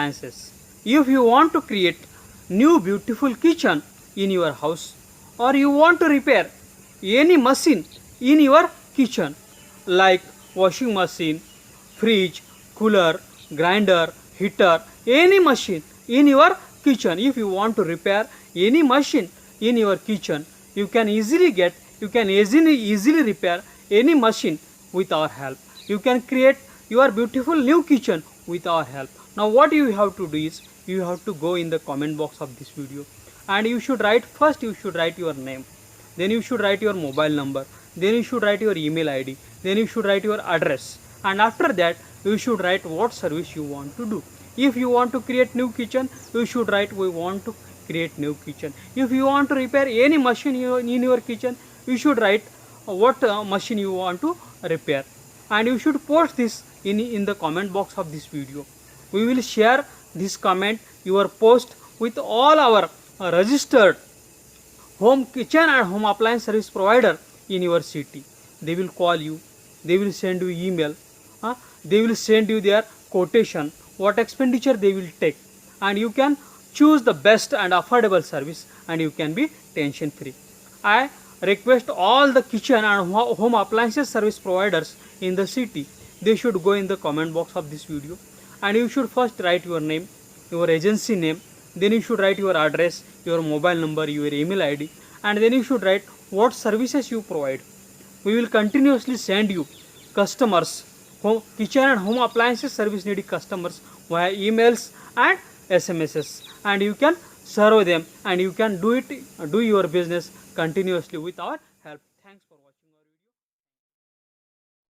appliances. If you want to create new beautiful kitchen in your house, or you want to repair any machine in your kitchen like washing machine, fridge, cooler, grinder, heater, any machine in your kitchen, if you want to repair any machine in your kitchen, you can easily repair any machine with our help. You can create your beautiful new kitchen with our help. Now what you have to do is, you have to go in the comment box of this video, and you should write your name, then you should write your mobile number, then you should write your email id, then you should write your address, and after that you should write what service you want to do. If you want to create new kitchen, you should write we want to create new kitchen. If you want to repair any machine in your kitchen, you should write what machine you want to repair, and you should post this in the comment box of this video. We will share this comment, your post, with all our registered home kitchen and home appliance service provider in your city. They will call you, they will send you email, they will send you their quotation, what expenditure they will take, and you can choose the best and affordable service, and you can be tension free. I request all the kitchen and home appliances service providers in the city, they should go in the comment box of this video, and you should first write your name, your agency name, then you should write your address, your mobile number, your email id, and then you should write what services you provide. We will continuously send you customers, kitchen and home appliances service needy customers via emails and SMSs, and you can serve them, and you can do your business continuously with our help. Thanks for watching.